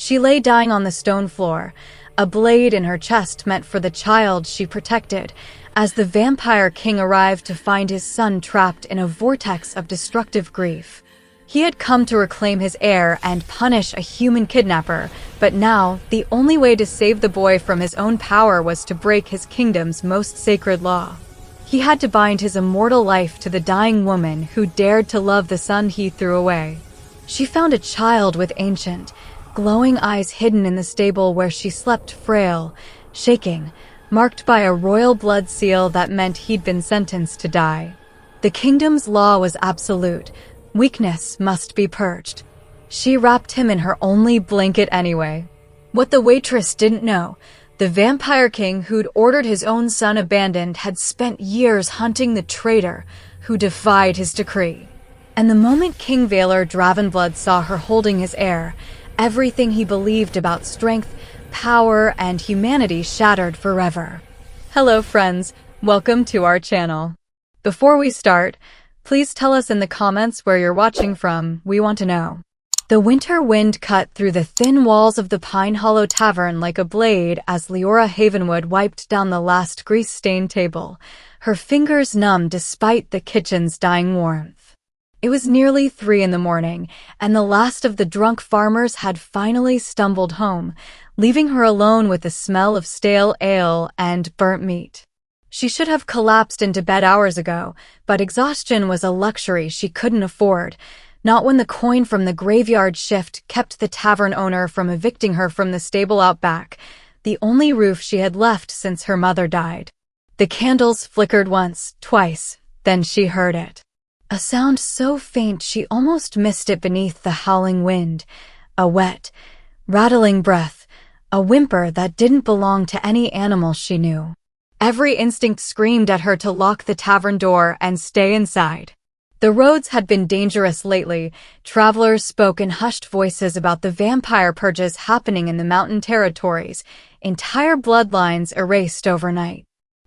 She lay dying on the stone floor, a blade in her chest meant for the child she protected, as the vampire king arrived to find his son trapped in a vortex of destructive grief. He had come to reclaim his heir and punish a human kidnapper, but now the only way to save the boy from his own power was to break his kingdom's most sacred law. He had to bind his immortal life to the dying woman who dared to love the son he threw away. She found a child with ancient, glowing eyes hidden in the stable where she slept, frail, shaking, marked by a royal blood seal that meant he'd been sentenced to die. The kingdom's law was absolute. Weakness must be purged. She wrapped him in her only blanket anyway. What the waitress didn't know, the vampire king who'd ordered his own son abandoned had spent years hunting the traitor who defied his decree. And the moment King Vaelor Dravenblood saw her holding his heir, everything he believed about strength, power, and humanity shattered forever. Hello friends, welcome to our channel. Before we start, please tell us in the comments where you're watching from, we want to know. The winter wind cut through the thin walls of the Pine Hollow Tavern like a blade as Liora Havenwood wiped down the last grease-stained table, her fingers numb despite the kitchen's dying warmth. It was nearly 3 a.m, and the last of the drunk farmers had finally stumbled home, leaving her alone with the smell of stale ale and burnt meat. She should have collapsed into bed hours ago, but exhaustion was a luxury she couldn't afford, not when the coin from the graveyard shift kept the tavern owner from evicting her from the stable out back, the only roof she had left since her mother died. The candles flickered once, twice, then she heard it. A sound so faint she almost missed it beneath the howling wind, a wet, rattling breath, a whimper that didn't belong to any animal she knew. Every instinct screamed at her to lock the tavern door and stay inside. The roads had been dangerous lately. Travelers spoke in hushed voices about the vampire purges happening in the mountain territories, entire bloodlines erased overnight.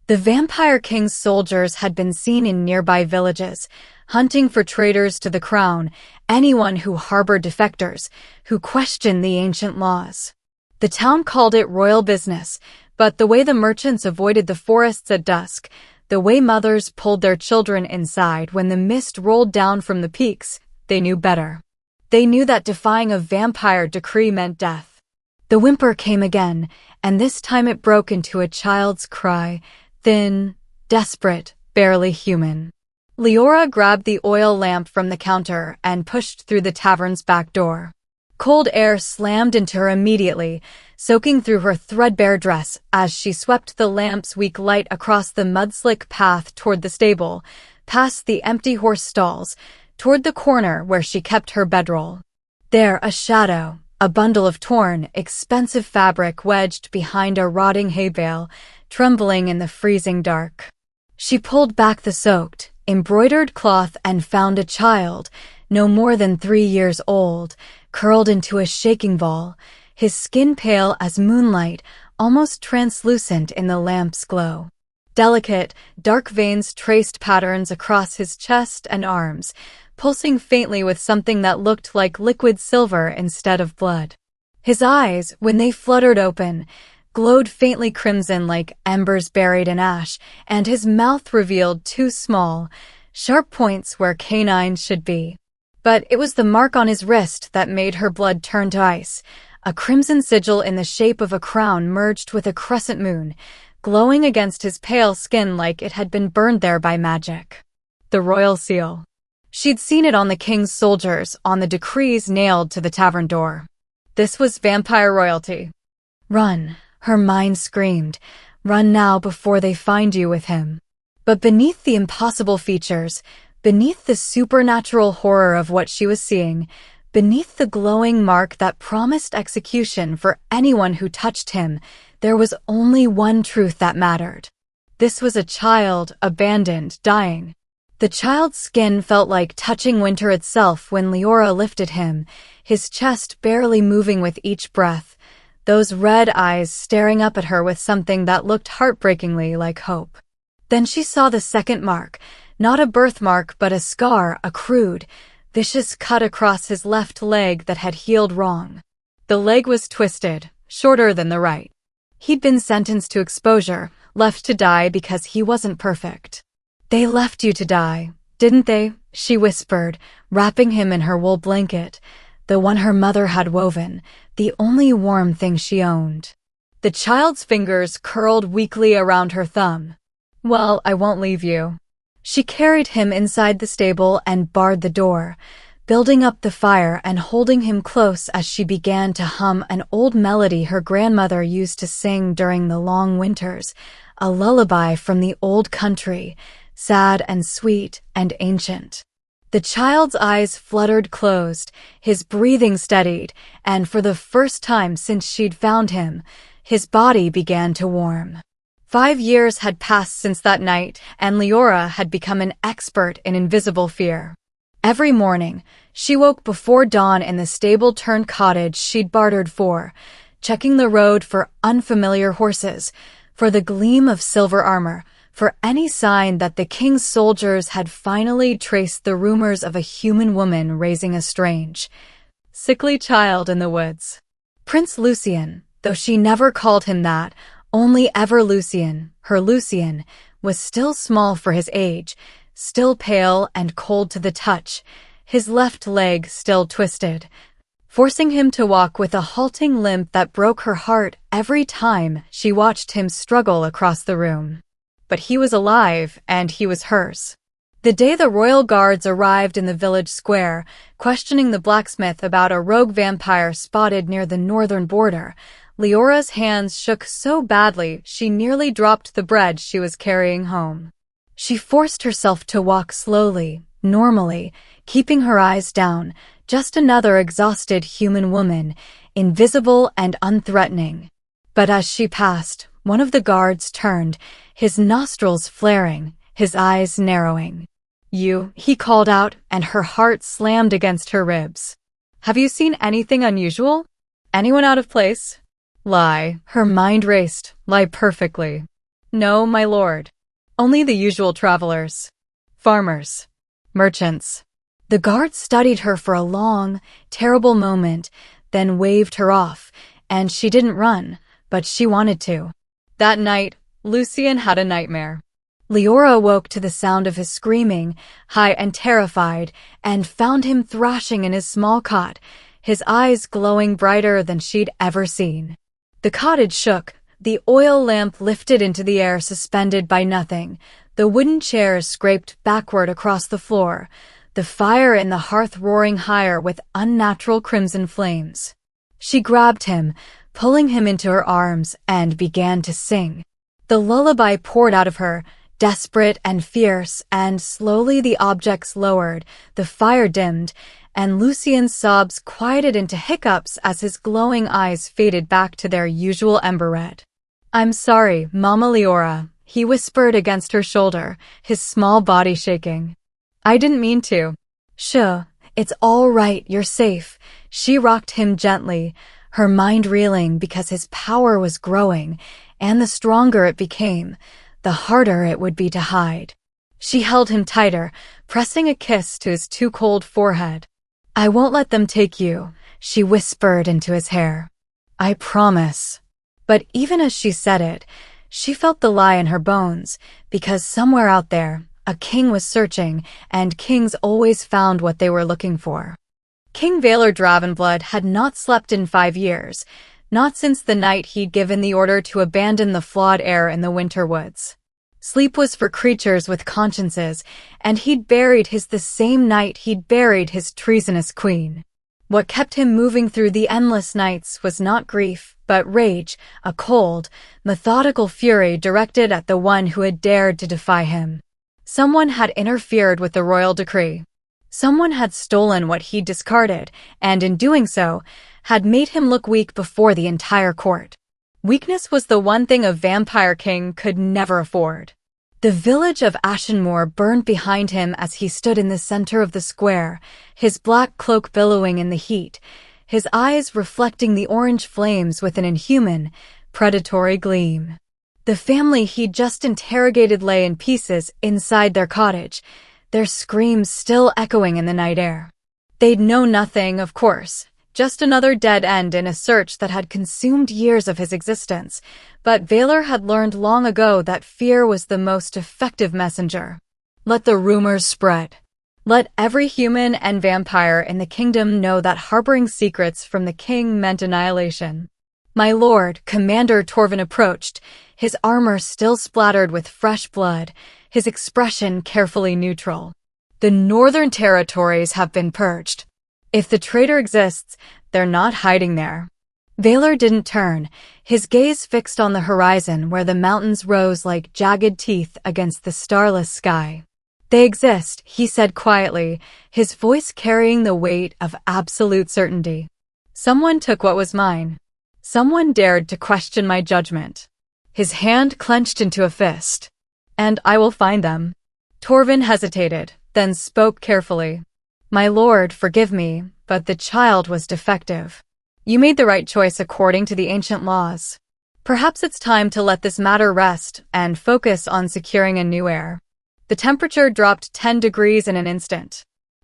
The Vampire King's soldiers had been seen in nearby villages, hunting for traitors to the crown, anyone who harbored defectors, who questioned the ancient laws. The town called it royal business, but the way the merchants avoided the forests at dusk, the way mothers pulled their children inside when the mist rolled down from the peaks, they knew better. They knew that defying a vampire decree meant death. The whimper came again, and this time it broke into a child's cry, thin, desperate, barely human. Liora grabbed the oil lamp from the counter and pushed through the tavern's back door. Cold air slammed into her immediately, soaking through her threadbare dress as she swept the lamp's weak light across the mudslick path toward the stable, past the empty horse stalls, toward the corner where she kept her bedroll. There, a shadow, a bundle of torn, expensive fabric wedged behind a rotting hay bale, trembling in the freezing dark. She pulled back the soaked, embroidered cloth and found a child, no more than 3 years old, curled into a shaking ball, his skin pale as moonlight, almost translucent in the lamp's glow. Delicate, dark veins traced patterns across his chest and arms, pulsing faintly with something that looked like liquid silver instead of blood. His eyes, when they fluttered open, glowed faintly crimson like embers buried in ash, and his mouth revealed 2 small, sharp points where canines should be. But it was the mark on his wrist that made her blood turn to ice, a crimson sigil in the shape of a crown merged with a crescent moon, glowing against his pale skin like it had been burned there by magic. The royal seal. She'd seen it on the king's soldiers, on the decrees nailed to the tavern door. This was vampire royalty. Run, her mind screamed. Run now before they find you with him. But beneath the impossible features, beneath the supernatural horror of what she was seeing, beneath the glowing mark that promised execution for anyone who touched him, there was only one truth that mattered. This was a child, abandoned, dying. The child's skin felt like touching winter itself when Liora lifted him, his chest barely moving with each breath, those red eyes staring up at her with something that looked heartbreakingly like hope. Then she saw the second mark, not a birthmark but a scar, a crude, vicious cut across his left leg that had healed wrong. The leg was twisted, shorter than the right. He'd been sentenced to exposure, left to die because he wasn't perfect. "They left you to die, didn't they?" she whispered, wrapping him in her wool blanket, the one her mother had woven, the only warm thing she owned. The child's fingers curled weakly around her thumb. "Well, I won't leave you." She carried him inside the stable and barred the door, building up the fire and holding him close as she began to hum an old melody her grandmother used to sing during the long winters, a lullaby from the old country, sad and sweet and ancient. The child's eyes fluttered closed, his breathing steadied, and for the first time since she'd found him, his body began to warm. 5 years had passed since that night, and Liora had become an expert in invisible fear. Every morning, she woke before dawn in the stable-turned cottage she'd bartered for, checking the road for unfamiliar horses, for the gleam of silver armor, for any sign that the king's soldiers had finally traced the rumors of a human woman raising a strange, sickly child in the woods. Prince Lucien, though she never called him that, only ever Lucien, her Lucien, was still small for his age, still pale and cold to the touch, his left leg still twisted, forcing him to walk with a halting limp that broke her heart every time she watched him struggle across the room. But he was alive, and he was hers. The day the royal guards arrived in the village square, questioning the blacksmith about a rogue vampire spotted near the northern border, Liora's hands shook so badly she nearly dropped the bread she was carrying home. She forced herself to walk slowly, normally, keeping her eyes down, just another exhausted human woman, invisible and unthreatening. But as she passed, one of the guards turned, his nostrils flaring, his eyes narrowing. "You," he called out, and her heart slammed against her ribs. "Have you seen anything unusual? Anyone out of place?" "Lie," her mind raced, "lie perfectly." "No, my lord. Only the usual travelers. Farmers. Merchants." The guard studied her for a long, terrible moment, then waved her off, and she didn't run, but she wanted to. That night, Lucien had a nightmare. Liora woke to the sound of his screaming, high and terrified, and found him thrashing in his small cot, his eyes glowing brighter than she'd ever seen. The cottage shook, the oil lamp lifted into the air suspended by nothing, the wooden chairs scraped backward across the floor, the fire in the hearth roaring higher with unnatural crimson flames. She grabbed him, pulling him into her arms, and began to sing. The lullaby poured out of her, desperate and fierce, and slowly the objects lowered, the fire dimmed, and Lucien's sobs quieted into hiccups as his glowing eyes faded back to their usual ember red. "I'm sorry, Mama Liora," he whispered against her shoulder, his small body shaking. "I didn't mean to." "Shh, it's all right, you're safe." She rocked him gently, her mind reeling because his power was growing, and the stronger it became, the harder it would be to hide. She held him tighter, pressing a kiss to his too-cold forehead. "I won't let them take you," she whispered into his hair. "I promise." But even as she said it, she felt the lie in her bones, because somewhere out there, a king was searching, and kings always found what they were looking for. King Vaelor Dravenblood had not slept in 5 years, not since the night he'd given the order to abandon the flawed heir in the winter woods. Sleep was for creatures with consciences, and he'd buried his the same night he'd buried his treasonous queen. What kept him moving through the endless nights was not grief, but rage, a cold, methodical fury directed at the one who had dared to defy him. Someone had interfered with the royal decree. Someone had stolen what he'd discarded, and in doing so, had made him look weak before the entire court. Weakness was the one thing a vampire king could never afford. The village of Ashenmoor burned behind him as he stood in the center of the square, his black cloak billowing in the heat, his eyes reflecting the orange flames with an inhuman, predatory gleam. The family he'd just interrogated lay in pieces inside their cottage, their screams still echoing in the night air. They'd know nothing, of course. Just another dead end in a search that had consumed years of his existence. But Vaelor had learned long ago that fear was the most effective messenger. Let the rumors spread. Let every human and vampire in the kingdom know that harboring secrets from the king meant annihilation. My lord, Commander Torvin approached, his armor still splattered with fresh blood, his expression carefully neutral. The northern territories have been purged. If the traitor exists, they're not hiding there. Vaelor didn't turn, his gaze fixed on the horizon where the mountains rose like jagged teeth against the starless sky. They exist, he said quietly, his voice carrying the weight of absolute certainty. Someone took what was mine. Someone dared to question my judgment. His hand clenched into a fist. And I will find them. Torvin hesitated, then spoke carefully. My lord, forgive me, but the child was defective. You made the right choice according to the ancient laws. Perhaps it's time to let this matter rest and focus on securing a new heir. The temperature dropped 10 degrees in an instant.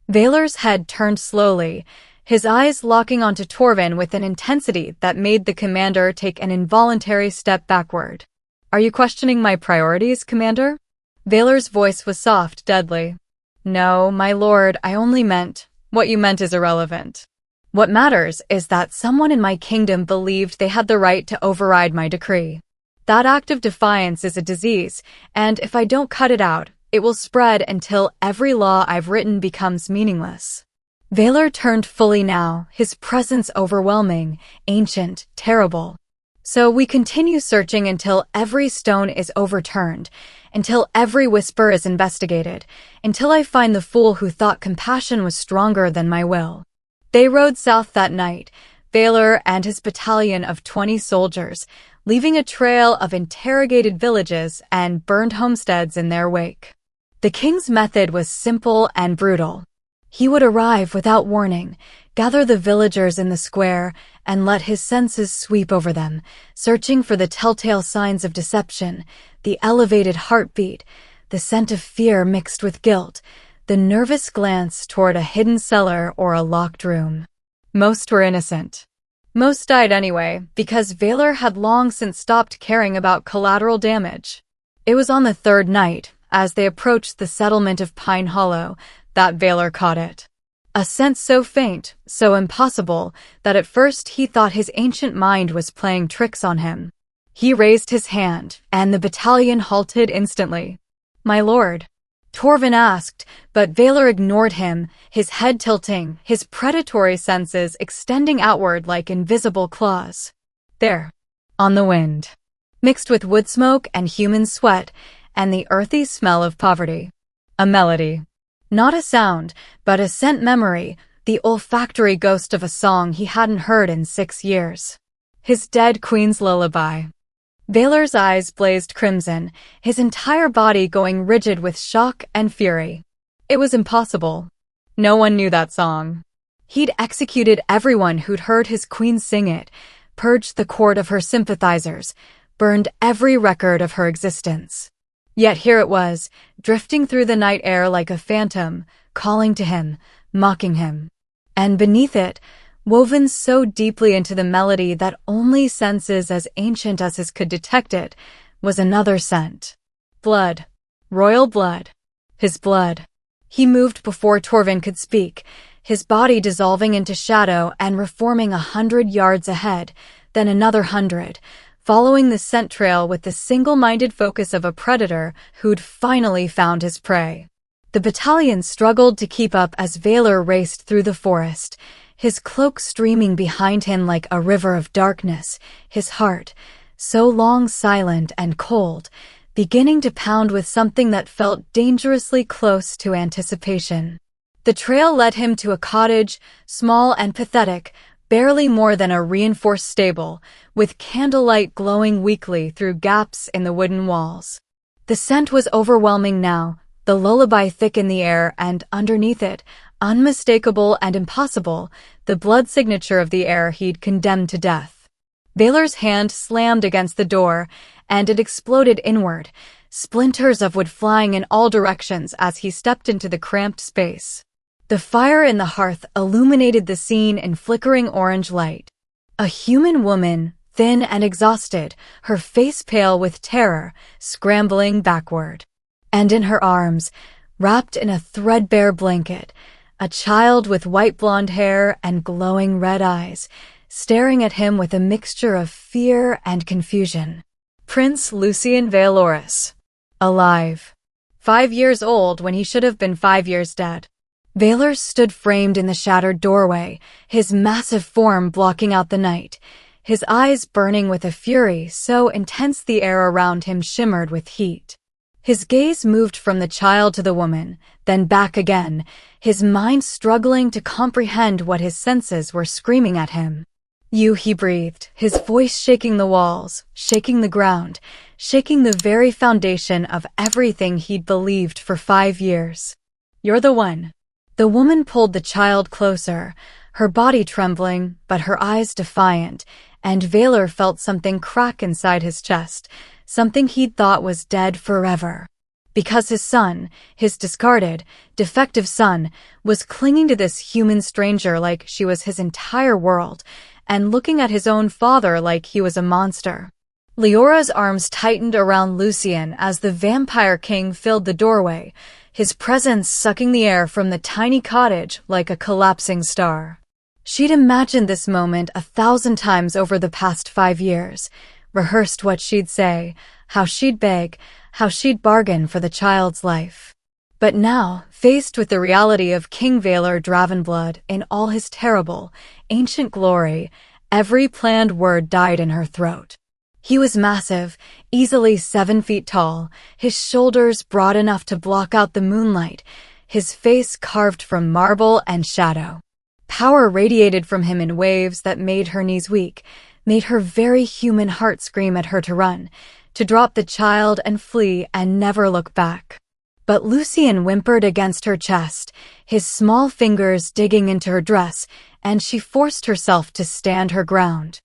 Vaelor's head turned slowly, his eyes locking onto Torvin with an intensity that made the commander take an involuntary step backward. Are you questioning my priorities, Commander? Vaelor's voice was soft, deadly. No, my lord, I only meant, what you meant is irrelevant. What matters is that someone in my kingdom believed they had the right to override my decree. That act of defiance is a disease, and if I don't cut it out, it will spread until every law I've written becomes meaningless. Vaelor turned fully now, his presence overwhelming, ancient, terrible. So we continue searching until every stone is overturned, until every whisper is investigated, until I find the fool who thought compassion was stronger than my will. They rode south that night, Vaelor and his battalion of 20 soldiers, leaving a trail of interrogated villages and burned homesteads in their wake. The king's method was simple and brutal. He would arrive without warning, gather the villagers in the square, and let his senses sweep over them, searching for the telltale signs of deception, the elevated heartbeat, the scent of fear mixed with guilt, the nervous glance toward a hidden cellar or a locked room. Most were innocent. Most died anyway, because Vaelor had long since stopped caring about collateral damage. It was on the third night, as they approached the settlement of Pine Hollow, that Vaelor caught it. A scent so faint, so impossible, that at first he thought his ancient mind was playing tricks on him. He raised his hand, and the battalion halted instantly. My lord, Torvin asked, but Vaelor ignored him, his head tilting, his predatory senses extending outward like invisible claws. There, on the wind, mixed with wood smoke and human sweat, and the earthy smell of poverty. A melody. Not a sound, but a scent memory, the olfactory ghost of a song he hadn't heard in 6 years. His dead queen's lullaby. Vaelor's eyes blazed crimson, his entire body going rigid with shock and fury. It was impossible. No one knew that song. He'd executed everyone who'd heard his queen sing it, purged the court of her sympathizers, burned every record of her existence. Yet here it was, drifting through the night air like a phantom, calling to him, mocking him. And beneath it, woven so deeply into the melody that only senses as ancient as his could detect it, was another scent. Blood. Royal blood. His blood. He moved before Torvin could speak, his body dissolving into shadow and reforming 100 yards ahead, then another 100, following the scent trail with the single-minded focus of a predator who'd finally found his prey. The battalion struggled to keep up as Vaelor raced through the forest, his cloak streaming behind him like a river of darkness, his heart, so long silent and cold, beginning to pound with something that felt dangerously close to anticipation. The trail led him to a cottage, small and pathetic, barely more than a reinforced stable, with candlelight glowing weakly through gaps in the wooden walls. The scent was overwhelming now, the lullaby thick in the air, and underneath it, unmistakable and impossible, the blood signature of the heir he'd condemned to death. Vaelor's hand slammed against the door, and it exploded inward, splinters of wood flying in all directions as he stepped into the cramped space. The fire in the hearth illuminated the scene in flickering orange light. A human woman, thin and exhausted, her face pale with terror, scrambling backward. And in her arms, wrapped in a threadbare blanket, a child with white blonde hair and glowing red eyes, staring at him with a mixture of fear and confusion. Prince Lucien Vaelor. Alive. 5 years old when he should have been 5 years dead. Vaelor stood framed in the shattered doorway, his massive form blocking out the night, his eyes burning with a fury so intense the air around him shimmered with heat. His gaze moved from the child to the woman, then back again, his mind struggling to comprehend what his senses were screaming at him. "You," he breathed, his voice shaking the walls, shaking the ground, shaking the very foundation of everything he'd believed for 5 years. "You're the one." The woman pulled the child closer, her body trembling, but her eyes defiant, and Vaelor felt something crack inside his chest, something he'd thought was dead forever. Because his son, his discarded, defective son, was clinging to this human stranger like she was his entire world, and looking at his own father like he was a monster. Liora's arms tightened around Lucien as the vampire king filled the doorway, his presence sucking the air from the tiny cottage like a collapsing star. She'd imagined this moment 1,000 times over the past 5 years, rehearsed what she'd say, how she'd beg, how she'd bargain for the child's life. But now, faced with the reality of King Vaelor Dravenblood in all his terrible, ancient glory, every planned word died in her throat. He was massive, easily 7 feet tall, his shoulders broad enough to block out the moonlight, his face carved from marble and shadow. Power radiated from him in waves that made her knees weak, made her very human heart scream at her to run, to drop the child and flee and never look back. But Lucien whimpered against her chest, his small fingers digging into her dress, and she forced herself to stand her ground.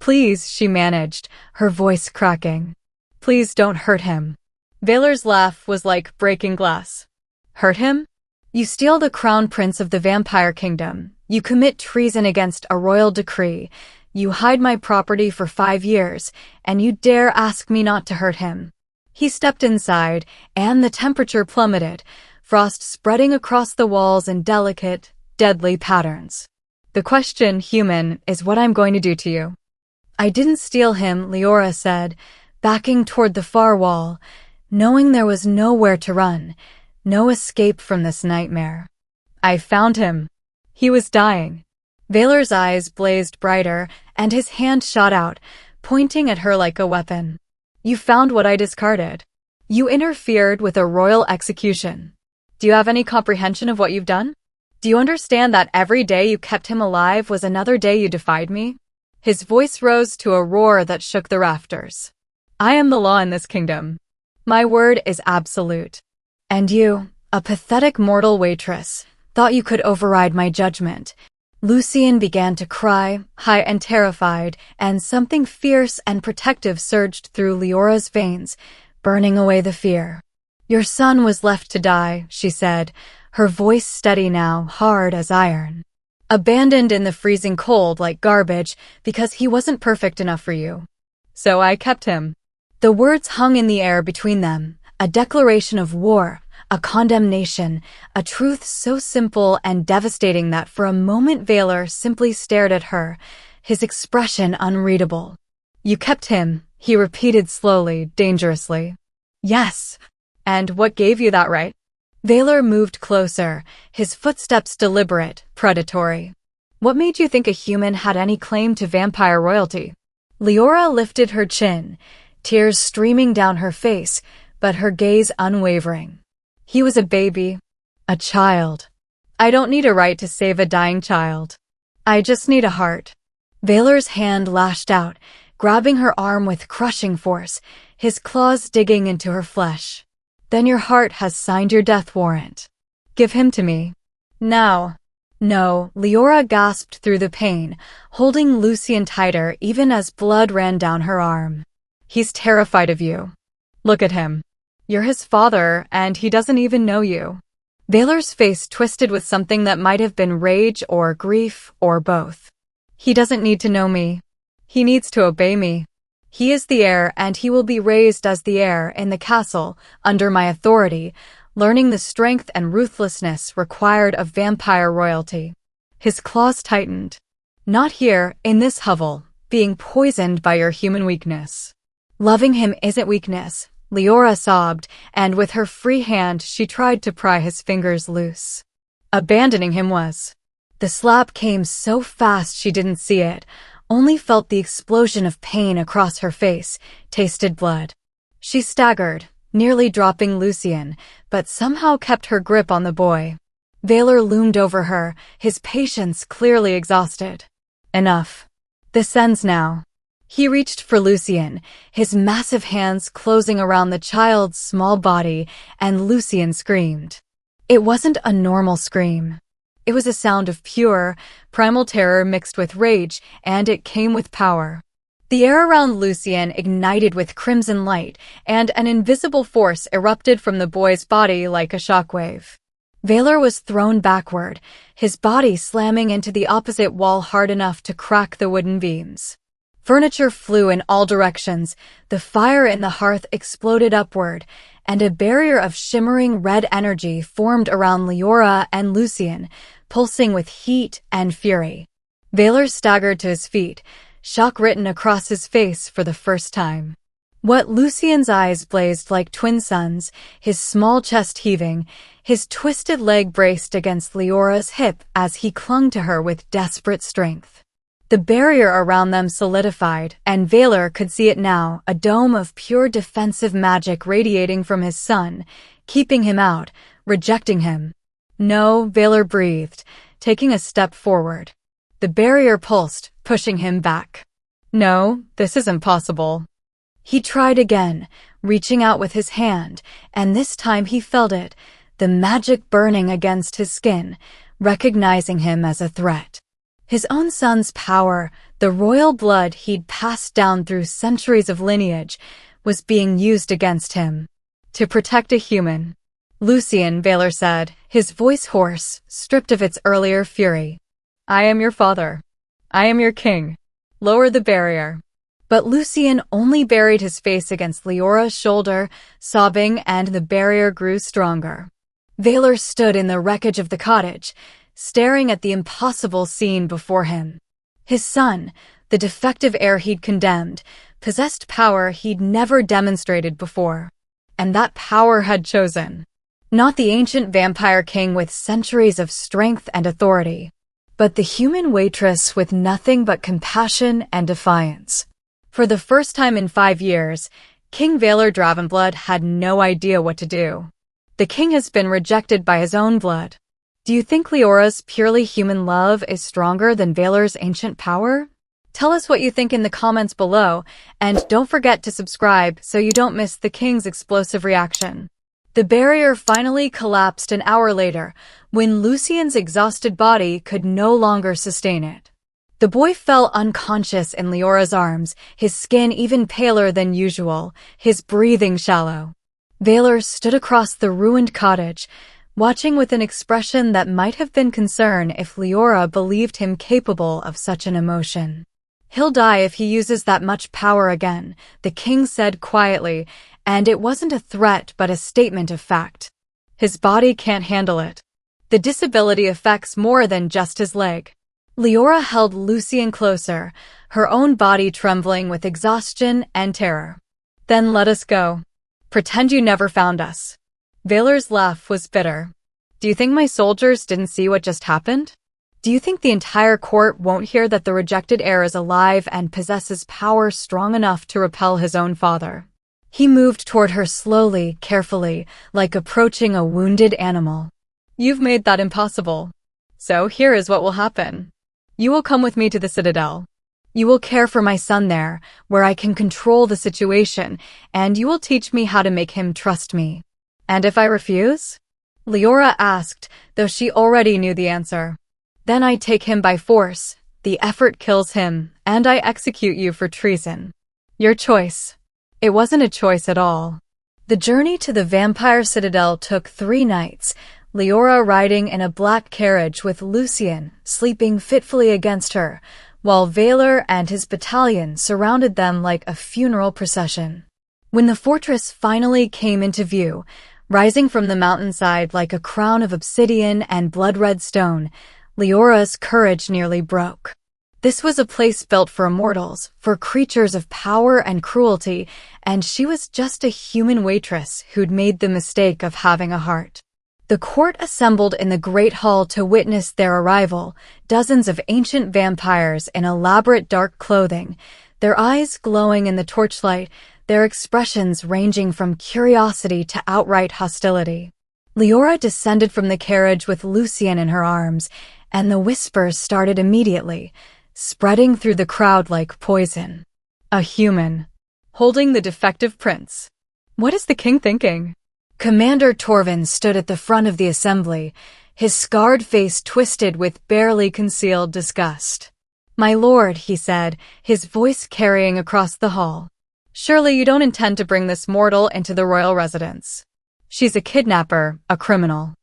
"Please," she managed, her voice cracking. "Please don't hurt him." Vaelor's laugh was like breaking glass. "Hurt him? You steal the crown prince of the vampire kingdom. You commit treason against a royal decree. You hide my property for 5 years, and you dare ask me not to hurt him." He stepped inside, and the temperature plummeted, frost spreading across the walls in delicate, deadly patterns. "The question, human, is what I'm going to do to you." "I didn't steal him," Liora said, backing toward the far wall, knowing there was nowhere to run, no escape from this nightmare. "I found him. He was dying." Vaelor's eyes blazed brighter, and his hand shot out, pointing at her like a weapon. "You found what I discarded. You interfered with a royal execution. Do you have any comprehension of what you've done? Do you understand that every day you kept him alive was another day you defied me?" His voice rose to a roar that shook the rafters. "I am the law in this kingdom. My word is absolute. And you, a pathetic mortal waitress, thought you could override my judgment." Lucien began to cry, high and terrified, and something fierce and protective surged through Liora's veins, burning away the fear. "Your son was left to die," she said, her voice steady now, hard as iron. "Abandoned in the freezing cold like garbage because he wasn't perfect enough for you. So I kept him." The words hung in the air between them, a declaration of war, a condemnation, a truth so simple and devastating that for a moment Vaelor simply stared at her, his expression unreadable. "You kept him," he repeated slowly, dangerously. "Yes. And what gave you that right?" Vaelor moved closer, his footsteps deliberate, predatory. "What made you think a human had any claim to vampire royalty?" Liora lifted her chin, tears streaming down her face, but her gaze unwavering. "He was a baby, a child. I don't need a right to save a dying child. I just need a heart." Vaelor's hand lashed out, grabbing her arm with crushing force, his claws digging into her flesh. "Then your heart has signed your death warrant. Give him to me. Now." "No," Liora gasped through the pain, holding Lucien tighter even as blood ran down her arm. "He's terrified of you. Look at him. You're his father, and he doesn't even know you." Vaelor's face twisted with something that might have been rage or grief or both. He doesn't need to know me. He needs to obey me. He is the heir, and he will be raised as the heir in the castle, under my authority, learning the strength and ruthlessness required of vampire royalty. His claws tightened. Not here, in this hovel, being poisoned by your human weakness. Loving him isn't weakness, Liora sobbed, and with her free hand she tried to pry his fingers loose. Abandoning him was. The slap came so fast she didn't see it, only felt the explosion of pain across her face, tasted blood. She staggered, nearly dropping Lucien, but somehow kept her grip on the boy. Vaelor loomed over her, his patience clearly exhausted. Enough. This ends now. He reached for Lucien, his massive hands closing around the child's small body, and Lucien screamed. It wasn't a normal scream. It was a sound of pure, primal terror mixed with rage, and it came with power. The air around Lucien ignited with crimson light, and an invisible force erupted from the boy's body like a shockwave. Vaelor was thrown backward, his body slamming into the opposite wall hard enough to crack the wooden beams. Furniture flew in all directions, the fire in the hearth exploded upward, and a barrier of shimmering red energy formed around Liora and Lucien, pulsing with heat and fury. Vaelor staggered to his feet, shock written across his face for the first time. What Lucien's eyes blazed like twin suns, his small chest heaving, his twisted leg braced against Liora's hip as he clung to her with desperate strength. The barrier around them solidified, and Vaelor could see it now, a dome of pure defensive magic radiating from his son, keeping him out, rejecting him. No, Vaelor breathed, taking a step forward. The barrier pulsed, pushing him back. No, this isn't possible. He tried again, reaching out with his hand, and this time he felt it, the magic burning against his skin, recognizing him as a threat. His own son's power, the royal blood he'd passed down through centuries of lineage, was being used against him. To protect a human. Lucien, Vaelor said, his voice hoarse, stripped of its earlier fury. I am your father. I am your king. Lower the barrier. But Lucien only buried his face against Liora's shoulder, sobbing, and the barrier grew stronger. Vaelor stood in the wreckage of the cottage, staring at the impossible scene before him. His son, the defective heir he'd condemned, possessed power he'd never demonstrated before. And that power had chosen. Not the ancient vampire king with centuries of strength and authority, but the human waitress with nothing but compassion and defiance. For the first time in 5 years, King Vaelor Dravenblood had no idea what to do. The king has been rejected by his own blood. Do you think Liora's purely human love is stronger than Vaelor's ancient power? Tell us what you think in the comments below, and don't forget to subscribe so you don't miss the king's explosive reaction. The barrier finally collapsed an hour later, when Lucien's exhausted body could no longer sustain it. The boy fell unconscious in Liora's arms, his skin even paler than usual, his breathing shallow. Vaelor stood across the ruined cottage, watching with an expression that might have been concern if Liora believed him capable of such an emotion. He'll die if he uses that much power again, the king said quietly, and it wasn't a threat but a statement of fact. His body can't handle it. The disability affects more than just his leg. Liora held Lucien closer, her own body trembling with exhaustion and terror. Then let us go. Pretend you never found us. Vaelor's laugh was bitter. Do you think my soldiers didn't see what just happened? Do you think the entire court won't hear that the rejected heir is alive and possesses power strong enough to repel his own father? He moved toward her slowly, carefully, like approaching a wounded animal. You've made that impossible. So here is what will happen. You will come with me to the Citadel. You will care for my son there, where I can control the situation, and you will teach me how to make him trust me. And if I refuse? Liora asked, though she already knew the answer. Then I take him by force, the effort kills him, and I execute you for treason. Your choice. It wasn't a choice at all. The journey to the vampire citadel took 3 nights, Liora riding in a black carriage with Lucien sleeping fitfully against her, while Vaelor and his battalion surrounded them like a funeral procession. When the fortress finally came into view, rising from the mountainside like a crown of obsidian and blood-red stone, Liora's courage nearly broke. This was a place built for immortals, for creatures of power and cruelty, and she was just a human waitress who'd made the mistake of having a heart. The court assembled in the Great Hall to witness their arrival, dozens of ancient vampires in elaborate dark clothing, their eyes glowing in the torchlight, their expressions ranging from curiosity to outright hostility. Liora descended from the carriage with Lucien in her arms, and the whispers started immediately, spreading through the crowd like poison. A human, holding the defective prince. What is the king thinking? Commander Torvin stood at the front of the assembly, his scarred face twisted with barely concealed disgust. "My lord," he said, his voice carrying across the hall. "Surely you don't intend to bring this mortal into the royal residence. She's a kidnapper, a criminal."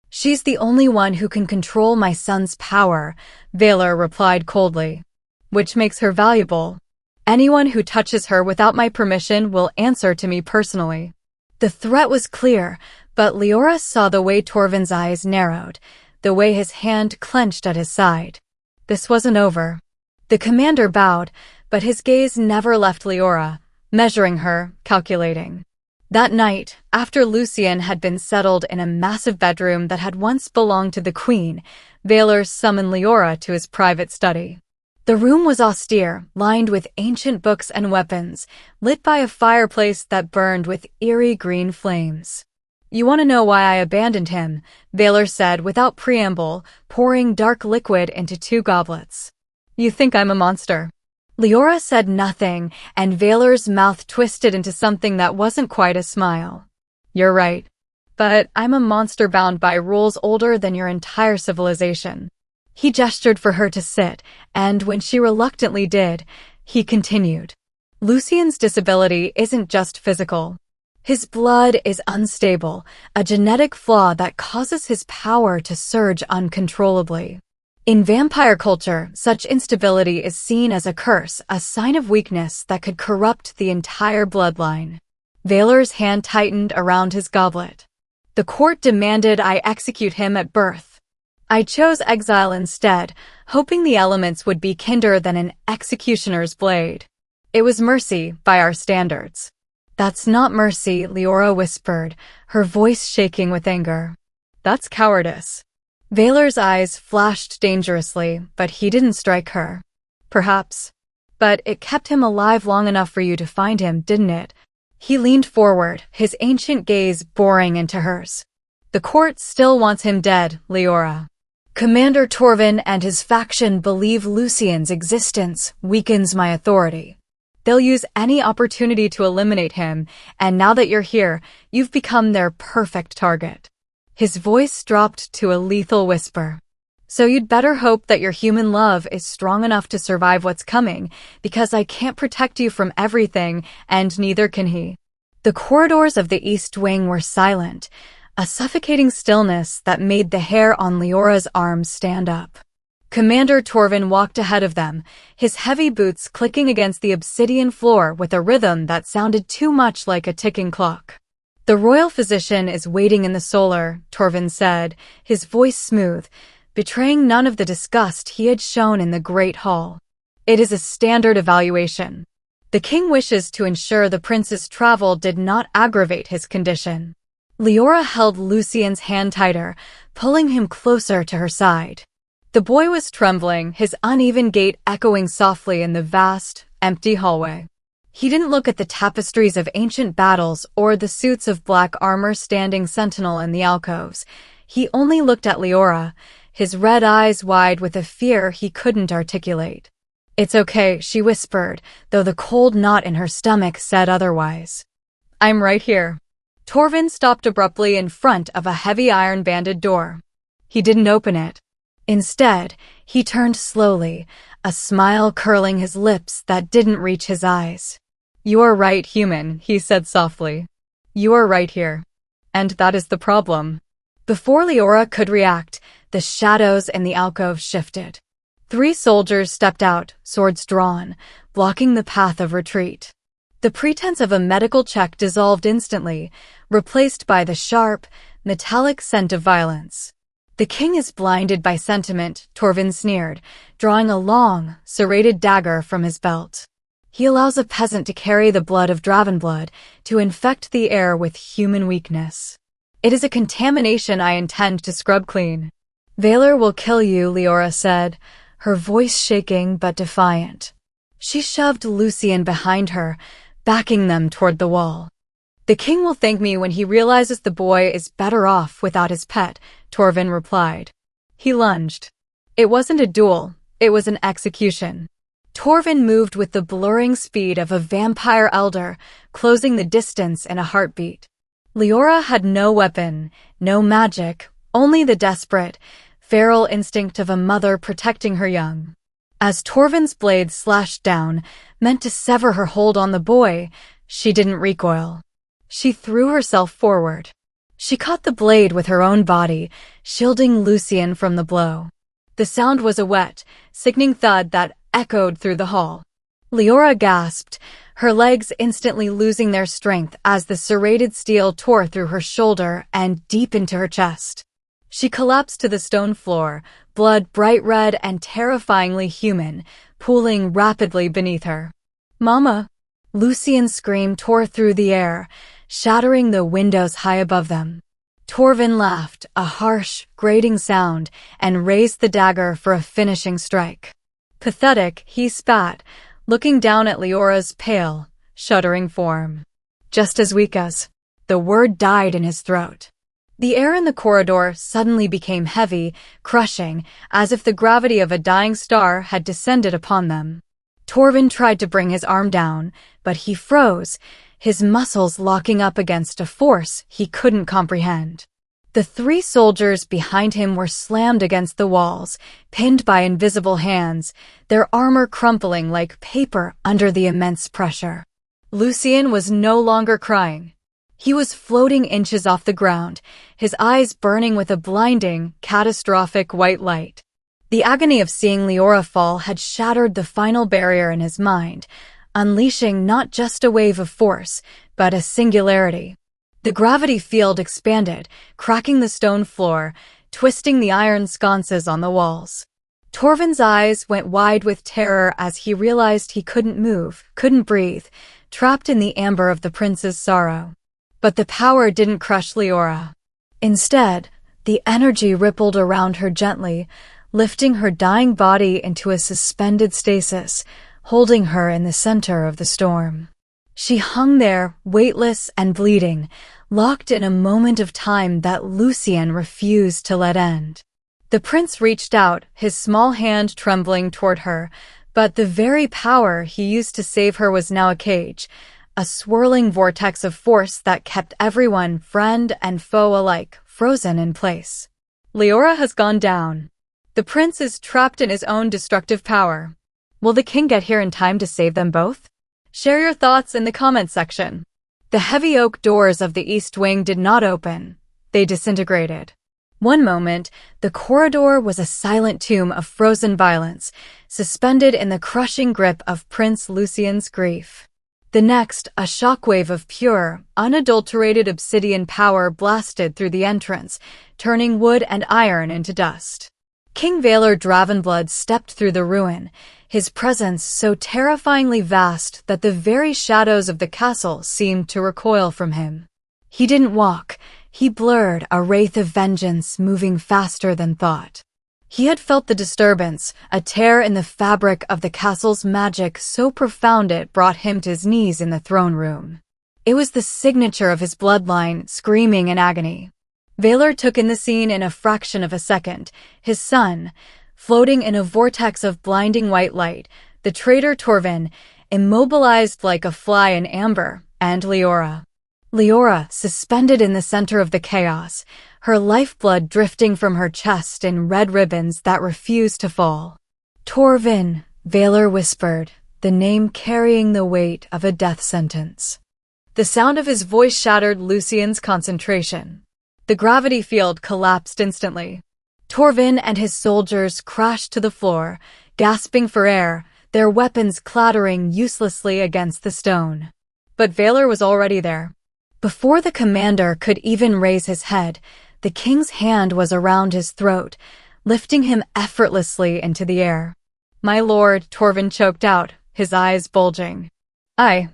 "She's the only one who can control my son's power," Vaelor replied coldly. "Which makes her valuable. Anyone who touches her without my permission will answer to me personally." The threat was clear, but Liora saw the way Torvin's eyes narrowed, the way his hand clenched at his side. This wasn't over. The commander bowed, but his gaze never left Liora, measuring her, calculating. That night, after Lucien had been settled in a massive bedroom that had once belonged to the queen, Vaelor summoned Liora to his private study. The room was austere, lined with ancient books and weapons, lit by a fireplace that burned with eerie green flames. "You want to know why I abandoned him?" Vaelor said without preamble, pouring dark liquid into 2 goblets. "You think I'm a monster?" Liora said nothing, and Vaelor's mouth twisted into something that wasn't quite a smile. "You're right. But I'm a monster bound by rules older than your entire civilization." He gestured for her to sit, and when she reluctantly did, he continued. "Lucien's disability isn't just physical. His blood is unstable, a genetic flaw that causes his power to surge uncontrollably. In vampire culture, such instability is seen as a curse, a sign of weakness that could corrupt the entire bloodline." Vaelor's hand tightened around his goblet. "The court demanded I execute him at birth. I chose exile instead, hoping the elements would be kinder than an executioner's blade. It was mercy by our standards." "That's not mercy," Liora whispered, her voice shaking with anger. "That's cowardice." Vaelor's eyes flashed dangerously, but he didn't strike her. "Perhaps. But it kept him alive long enough for you to find him, didn't it?" He leaned forward, his ancient gaze boring into hers. "The court still wants him dead, Liora. Commander Torvin and his faction believe Lucien's existence weakens my authority. They'll use any opportunity to eliminate him, and now that you're here, you've become their perfect target." His voice dropped to a lethal whisper. "So you'd better hope that your human love is strong enough to survive what's coming, because I can't protect you from everything, and neither can he." The corridors of the East Wing were silent, a suffocating stillness that made the hair on Liora's arms stand up. Commander Torvin walked ahead of them, his heavy boots clicking against the obsidian floor with a rhythm that sounded too much like a ticking clock. "The royal physician is waiting in the solar," Torvin said, his voice smooth, betraying none of the disgust he had shown in the Great Hall. "It is a standard evaluation. The king wishes to ensure the prince's travel did not aggravate his condition." Liora held Lucien's hand tighter, pulling him closer to her side. The boy was trembling, his uneven gait echoing softly in the vast, empty hallway. He didn't look at the tapestries of ancient battles or the suits of black armor standing sentinel in the alcoves. He only looked at Liora, his red eyes wide with a fear he couldn't articulate. "It's okay," she whispered, though the cold knot in her stomach said otherwise. "I'm right here." Torvin stopped abruptly in front of a heavy iron-banded door. He didn't open it. Instead, he turned slowly, a smile curling his lips that didn't reach his eyes. "You are right, human," he said softly. "You are right here. And that is the problem." Before Liora could react, the shadows in the alcove shifted. 3 soldiers stepped out, swords drawn, blocking the path of retreat. The pretense of a medical check dissolved instantly, replaced by the sharp, metallic scent of violence. "The king is blinded by sentiment," Torvin sneered, drawing a long, serrated dagger from his belt. "He allows a peasant to carry the blood of Dravenblood to infect the air with human weakness. It is a contamination I intend to scrub clean." "Vaelor will kill you," Liora said, her voice shaking but defiant. She shoved Lucien behind her, backing them toward the wall. "The king will thank me when he realizes the boy is better off without his pet," Torvin replied. He lunged. It wasn't a duel, it was an execution. Torvin moved with the blurring speed of a vampire elder, closing the distance in a heartbeat. Liora had no weapon, no magic, only the desperate, feral instinct of a mother protecting her young. As Torvin's blade slashed down, meant to sever her hold on the boy, she didn't recoil. She threw herself forward. She caught the blade with her own body, shielding Lucien from the blow. The sound was a wet, sickening thud that echoed through the hall. Liora gasped, her legs instantly losing their strength as the serrated steel tore through her shoulder and deep into her chest. She collapsed to the stone floor, blood bright red and terrifyingly human, pooling rapidly beneath her. "Mama!" Lucien's scream tore through the air, shattering the windows high above them. Torvin laughed, a harsh, grating sound, and raised the dagger for a finishing strike. Pathetic, he spat, looking down at Liora's pale, shuddering form. "Just as weak as..." The word died in his throat. The air in the corridor suddenly became heavy, crushing, as if the gravity of a dying star had descended upon them. Torvin tried to bring his arm down, but he froze, his muscles locking up against a force he couldn't comprehend. The 3 soldiers behind him were slammed against the walls, pinned by invisible hands, their armor crumpling like paper under the immense pressure. Lucien was no longer crying. He was floating inches off the ground, his eyes burning with a blinding, catastrophic white light. The agony of seeing Liora fall had shattered the final barrier in his mind, unleashing not just a wave of force, but a singularity. The gravity field expanded, cracking the stone floor, twisting the iron sconces on the walls. Torvin's eyes went wide with terror as he realized he couldn't move, couldn't breathe, trapped in the amber of the prince's sorrow. But the power didn't crush Liora. Instead, the energy rippled around her gently, lifting her dying body into a suspended stasis, holding her in the center of the storm. She hung there, weightless and bleeding, locked in a moment of time that Lucien refused to let end. The prince reached out, his small hand trembling toward her, but the very power he used to save her was now a cage, a swirling vortex of force that kept everyone, friend and foe alike, frozen in place. Liora has gone down. The prince is trapped in his own destructive power. Will the king get here in time to save them both? Share your thoughts in the comments section. The heavy oak doors of the east wing did not open. They disintegrated. One moment, the corridor was a silent tomb of frozen violence, suspended in the crushing grip of Prince Lucien's grief. The next, a shockwave of pure, unadulterated obsidian power blasted through the entrance, turning wood and iron into dust. King Vaelor Dravenblood stepped through the ruin, his presence so terrifyingly vast that the very shadows of the castle seemed to recoil from him. He didn't walk, he blurred, a wraith of vengeance moving faster than thought. He had felt the disturbance, a tear in the fabric of the castle's magic so profound it brought him to his knees in the throne room. It was the signature of his bloodline, screaming in agony. Vaelor took in the scene in a fraction of a second, his son, floating in a vortex of blinding white light, the traitor Torvin, immobilized like a fly in amber, and Liora. Liora, suspended in the center of the chaos, her lifeblood drifting from her chest in red ribbons that refused to fall. "Torvin," Vaelor whispered, the name carrying the weight of a death sentence. The sound of his voice shattered Lucien's concentration. The gravity field collapsed instantly. Torvin and his soldiers crashed to the floor, gasping for air, their weapons clattering uselessly against the stone. But Vaelor was already there. Before the commander could even raise his head, the king's hand was around his throat, lifting him effortlessly into the air. "My lord," Torvin choked out, his eyes bulging. I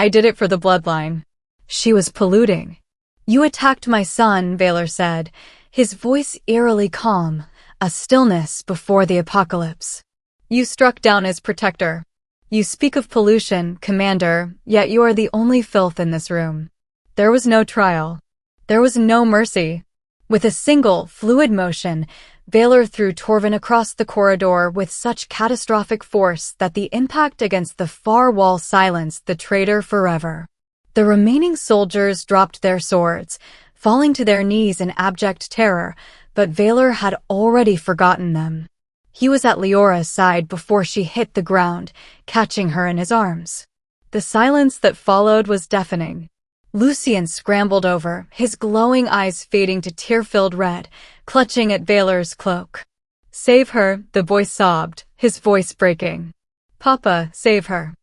did it for the bloodline. She was polluting. "You attacked my son," Vaelor said, his voice eerily calm, a stillness before the apocalypse. "You struck down his protector. You speak of pollution, commander, yet you are the only filth in this room." There was no trial. There was no mercy. With a single, fluid motion, Vaelor threw Torvin across the corridor with such catastrophic force that the impact against the far wall silenced the traitor forever. The remaining soldiers dropped their swords, falling to their knees in abject terror, but Vaelor had already forgotten them. He was at Liora's side before she hit the ground, catching her in his arms. The silence that followed was deafening. Lucien scrambled over, his glowing eyes fading to tear-filled red, clutching at Vaelor's cloak. "Save her," the boy sobbed, his voice breaking. "Papa, save her."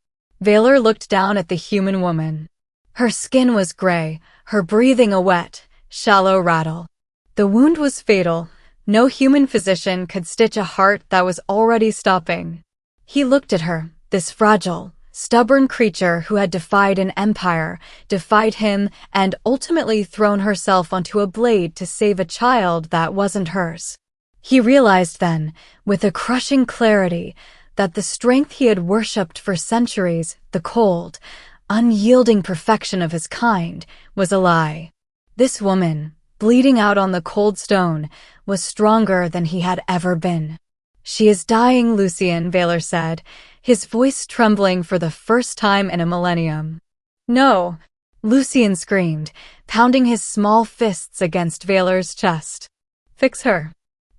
Vaelor looked down at the human woman. Her skin was gray, her breathing a wet, shallow rattle. The wound was fatal. No human physician could stitch a heart that was already stopping. He looked at her, this fragile, stubborn creature who had defied an empire, defied him, and ultimately thrown herself onto a blade to save a child that wasn't hers. He realized then, with a crushing clarity, that the strength he had worshipped for centuries, the cold, unyielding perfection of his kind, was a lie. This woman, bleeding out on the cold stone, was stronger than he had ever been. "She is dying, Lucien," Vaelor said, his voice trembling for the first time in a millennium. "No!" Lucien screamed, pounding his small fists against Vaelor's chest. "Fix her."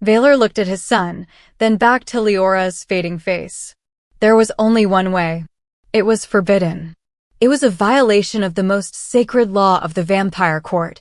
Vaelor looked at his son, then back to Liora's fading face. There was only one way. It was forbidden. It was a violation of the most sacred law of the vampire court: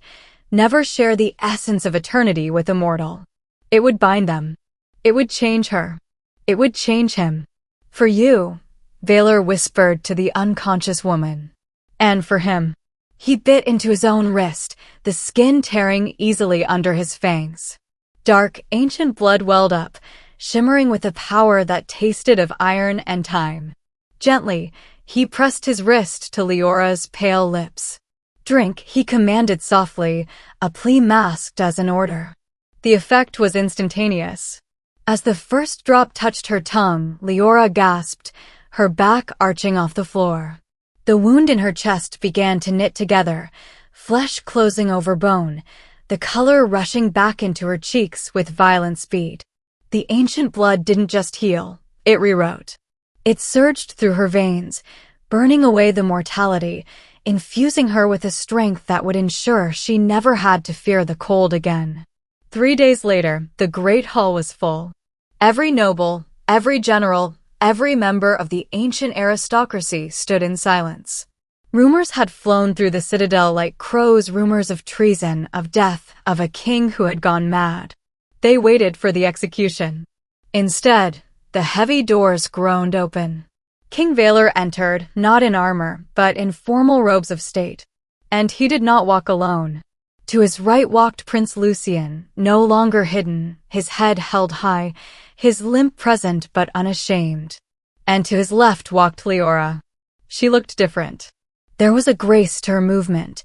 never share the essence of eternity with a mortal. It would bind them. It would change her. It would change him. "For you," Vaelor whispered to the unconscious woman. "And for him." He bit into his own wrist, the skin tearing easily under his fangs. Dark, ancient blood welled up, shimmering with a power that tasted of iron and time. Gently, he pressed his wrist to Liora's pale lips. "Drink," he commanded softly, a plea masked as an order. The effect was instantaneous. As the first drop touched her tongue, Liora gasped, her back arching off the floor. The wound in her chest began to knit together, flesh closing over bone, the color rushing back into her cheeks with violent speed. The ancient blood didn't just heal, it rewrote. It surged through her veins, burning away the mortality, infusing her with a strength that would ensure she never had to fear the cold again. 3 days later, the great hall was full. Every noble, every general, every member of the ancient aristocracy stood in silence. Rumors had flown through the citadel like crows, rumors of treason, of death, of a king who had gone mad. They waited for the execution. Instead, the heavy doors groaned open. King Vaelor entered, not in armor, but in formal robes of state. And he did not walk alone. To his right walked Prince Lucien, no longer hidden, his head held high, his limp present but unashamed. And to his left walked Liora. She looked different. There was a grace to her movement,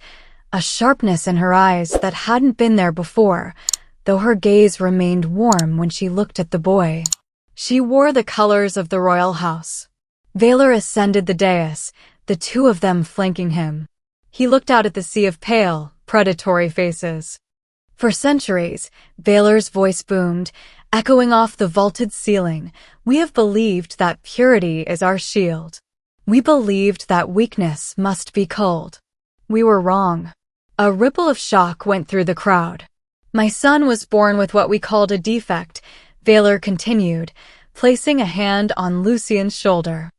a sharpness in her eyes that hadn't been there before, though her gaze remained warm when she looked at the boy. She wore the colors of the royal house. Vaelor ascended the dais, the two of them flanking him. He looked out at the sea of pale, predatory faces. For centuries, Vaelor's voice boomed, echoing off the vaulted ceiling. We have believed that purity is our shield. We believed that weakness must be cold. We were wrong. A ripple of shock went through the crowd. My son was born with what we called a defect, Vaelor continued, placing a hand on Lucien's shoulder.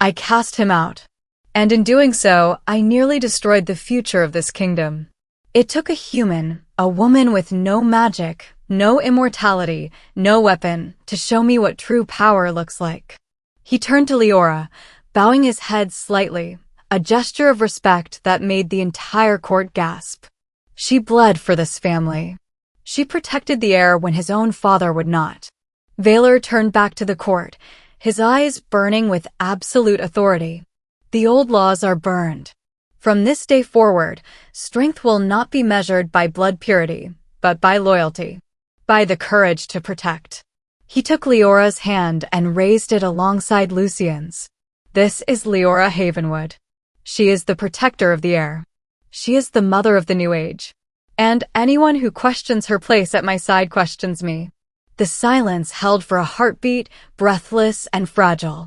I cast him out. And in doing so, I nearly destroyed the future of this kingdom. It took a human, a woman with no magic, no immortality, no weapon, to show me what true power looks like. He turned to Liora, bowing his head slightly, a gesture of respect that made the entire court gasp. She bled for this family. She protected the heir when his own father would not. Vaelor turned back to the court, his eyes burning with absolute authority. The old laws are burned. From this day forward, strength will not be measured by blood purity, but by loyalty, by the courage to protect. He took Liora's hand and raised it alongside Lucien's. This is Liora Havenwood. She is the protector of the heir. She is the mother of the new age. And anyone who questions her place at my side questions me. The silence held for a heartbeat, breathless and fragile.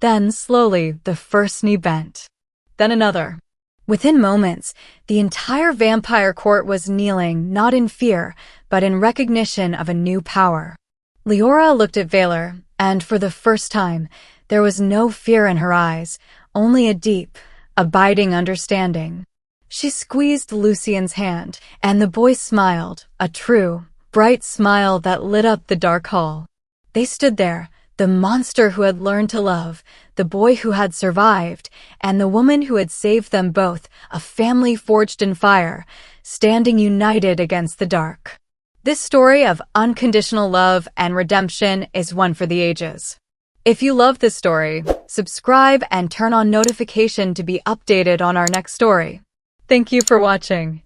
Then, slowly, the first knee bent. Then another. Within moments, the entire vampire court was kneeling, not in fear, but in recognition of a new power. Liora looked at Vaelor, and for the first time, there was no fear in her eyes, only a deep, abiding understanding. She squeezed Lucien's hand, and the boy smiled, a true, bright smile that lit up the dark hall. They stood there, the monster who had learned to love, the boy who had survived, and the woman who had saved them both, a family forged in fire, standing united against the dark. This story of unconditional love and redemption is one for the ages. If you love this story, subscribe and turn on notification to be updated on our next story. Thank you for watching.